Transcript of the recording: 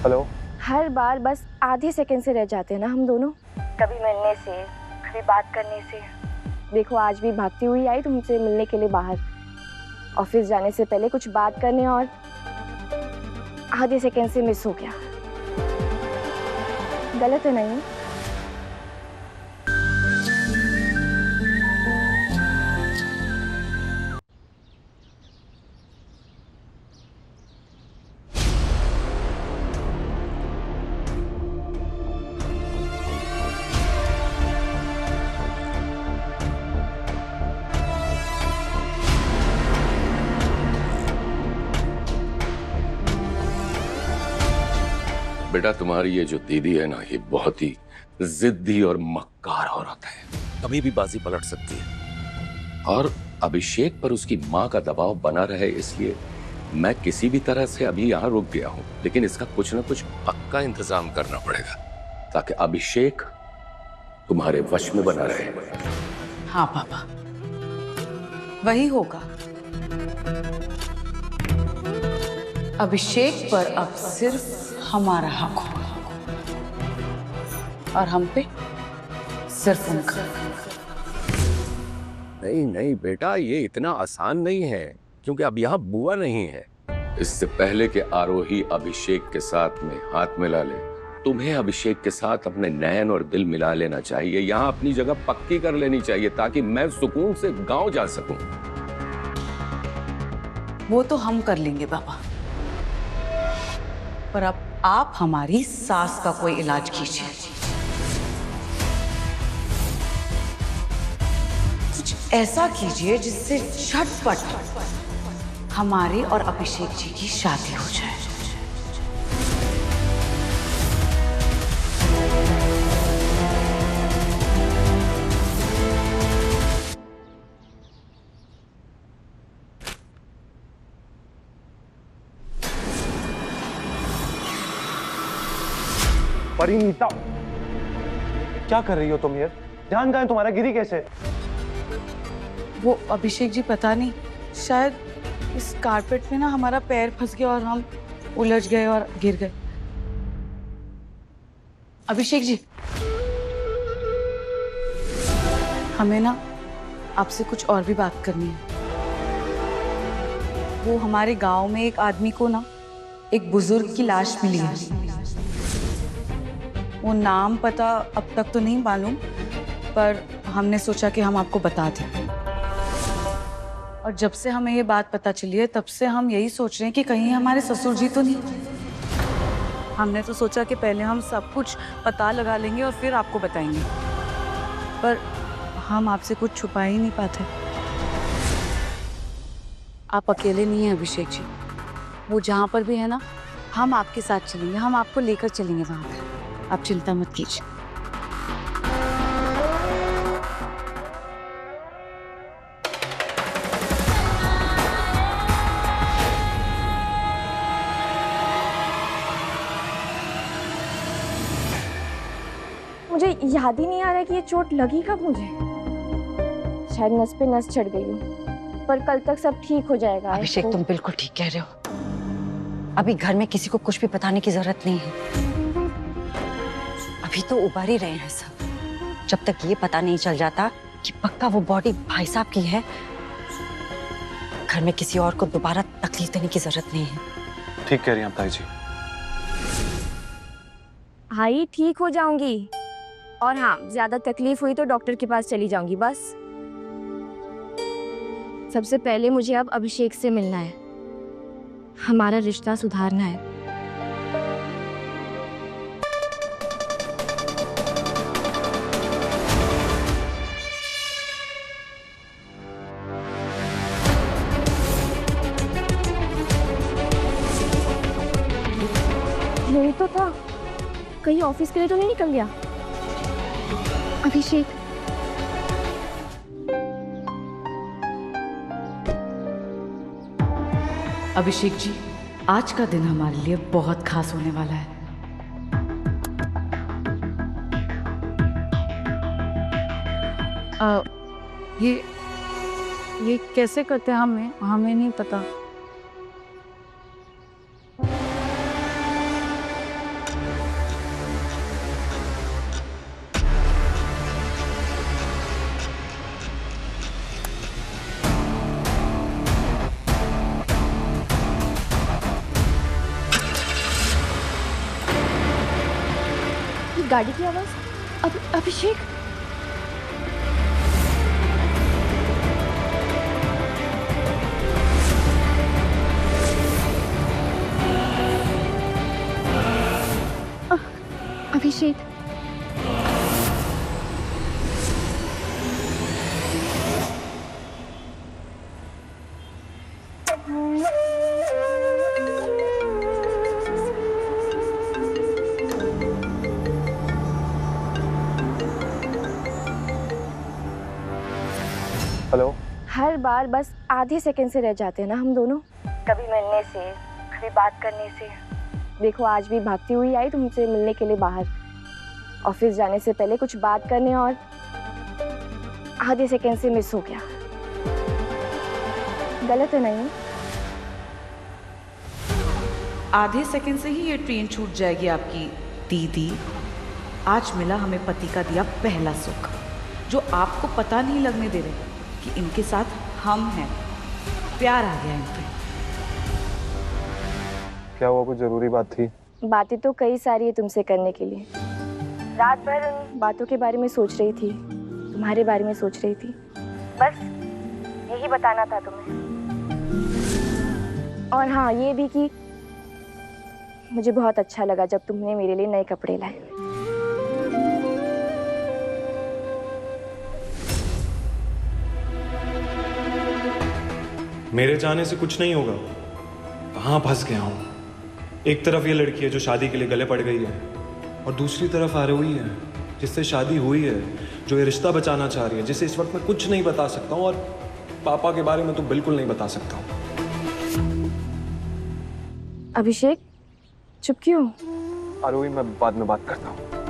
Hello. हर बार बस आधे second से रह जाते हैं ना हम दोनों, कभी मिलने से कभी बात करने से। देखो आज भी भागती हुई आई तुमसे मिलने के लिए बाहर, ऑफिस जाने से पहले कुछ बात करने और आधे सेकंड से मिस हो गया। गलत है नहीं? बेटा तुम्हारी ये जो दीदी है ना, ये बहुत ही जिद्दी और मक्कार औरत है, कभी भी बाजी पलट सकती है। और अभिषेक पर उसकी माँ का दबाव बना रहे, इसलिए मैं किसी भी तरह से अभी यहाँ रुक गया हूँ, लेकिन इसका कुछ ना कुछ पक्का इंतजाम करना पड़ेगा ताकि अभिषेक तुम्हारे वश में बना रहे। हाँ पापा, वही होगा। अभिषेक पर अब सिर्फ हमारा हक होगा और हम पे सिर्फ उनका। नहीं नहीं बेटा, ये इतना आसान नहीं है, क्योंकि अब यहाँ बुआ नहीं है। इससे पहले कि आरोही अभिषेक के साथ में हाथ मिला ले, तुम्हें अभिषेक के साथ अपने नयन और दिल मिला लेना चाहिए। यहाँ अपनी जगह पक्की कर लेनी चाहिए ताकि मैं सुकून से गांव जा सकूं। वो तो हम कर लेंगे पापा, पर अब आप हमारी सास का कोई इलाज कीजिए। कुछ ऐसा कीजिए जिससे झटपट हमारे और अभिषेक जी की शादी हो जाए। परिणीता, क्या कर रही हो तुम यार? ध्यान कहाँ है तुम्हारा? गिरी कैसे? वो अभिषेक जी पता नहीं, शायद इस कारपेट में ना हमारा पैर फंस गया और हम उलझ गए और गिर गए। अभिषेक जी, हमें ना आपसे कुछ और भी बात करनी है। वो हमारे गांव में एक आदमी को ना एक बुजुर्ग की लाश मिली है। वो नाम पता अब तक तो नहीं मालूम, पर हमने सोचा कि हम आपको बता दें। और जब से हमें ये बात पता चली है तब से हम यही सोच रहे हैं कि कहीं हमारे ससुर जी तो नहीं। हमने तो सोचा कि पहले हम सब कुछ पता लगा लेंगे और फिर आपको बताएंगे, पर हम आपसे कुछ छुपा ही नहीं पाते। आप अकेले नहीं हैं अभिषेक जी, वो जहाँ पर भी है ना, हम आपके साथ चलेंगे, हम आपको लेकर चलेंगे वहाँ पर। आप चिंता मत कीजिए। मुझे याद ही नहीं आ रहा कि ये चोट लगी कब मुझे। शायद नस पे नस चढ़ गई हूँ, पर कल तक सब ठीक हो जाएगा। अभिषेक, तुम बिल्कुल ठीक कह रहे हो। अभी घर में किसी को कुछ भी बताने की जरूरत नहीं है। अभी तो उबार ही रहे हैं सब। जब तक ये पता नहीं चल जाता कि पक्का वो बॉडी भाई साहब की है, घर में किसी और को दोबारा तकलीफ देने की जरूरत नहीं है। ठीक कह रही हैं ताई जी। आई ठीक हो जाऊंगी, और हाँ, ज्यादा तकलीफ हुई तो डॉक्टर के पास चली जाऊंगी। बस सबसे पहले मुझे अब अभिषेक से मिलना है, हमारा रिश्ता सुधारना है। यही तो था, कहीं ऑफिस के लिए तो नहीं निकल गया अभिषेक? अभिषेक जी, आज का दिन हमारे लिए बहुत खास होने वाला है। ये कैसे करते हैं? हमें नहीं पता। ये गाड़ी की आवाज। अभिषेक, अभिषेक, हेलो। हर बार बस आधे सेकंड से रह जाते हैं ना हम दोनों, कभी मिलने से, कभी बात करने से। देखो आज भी भागती हुई आई तुमसे मिलने के लिए बाहर, ऑफिस जाने से पहले कुछ बात करने, और आधे सेकंड से मिस हो गया। गलत है नहीं? आधे सेकंड से ही ये ट्रेन छूट जाएगी आपकी दीदी। आज मिला हमें पति का दिया पहला सुख, जो आपको पता नहीं लगने दे रहे कि इनके साथ हम हैं। प्यार आ गया इन पे। क्या हुआ, कुछ जरूरी बात थी? बातें तो कई सारी है तुमसे करने के लिए। रात भर उन बातों के बारे में सोच रही थी, तुम्हारे बारे में सोच रही थी। बस यही बताना था तुम्हें। और हाँ, ये भी कि मुझे बहुत अच्छा लगा जब तुमने मेरे लिए नए कपड़े लाए। मेरे जाने से कुछ नहीं होगा। कहाँ फंस गया हूँ। एक तरफ ये लड़की है जो शादी के लिए गले पड़ गई है, और दूसरी तरफ आरोही है जिससे शादी हुई है, जो ये रिश्ता बचाना चाह रही है, जिसे इस वक्त मैं कुछ नहीं बता सकता हूँ, और पापा के बारे में तो बिल्कुल नहीं बता सकता हूँ। अभिषेक, चुप क्यों? आरोही, मैं बाद में बात करता हूँ।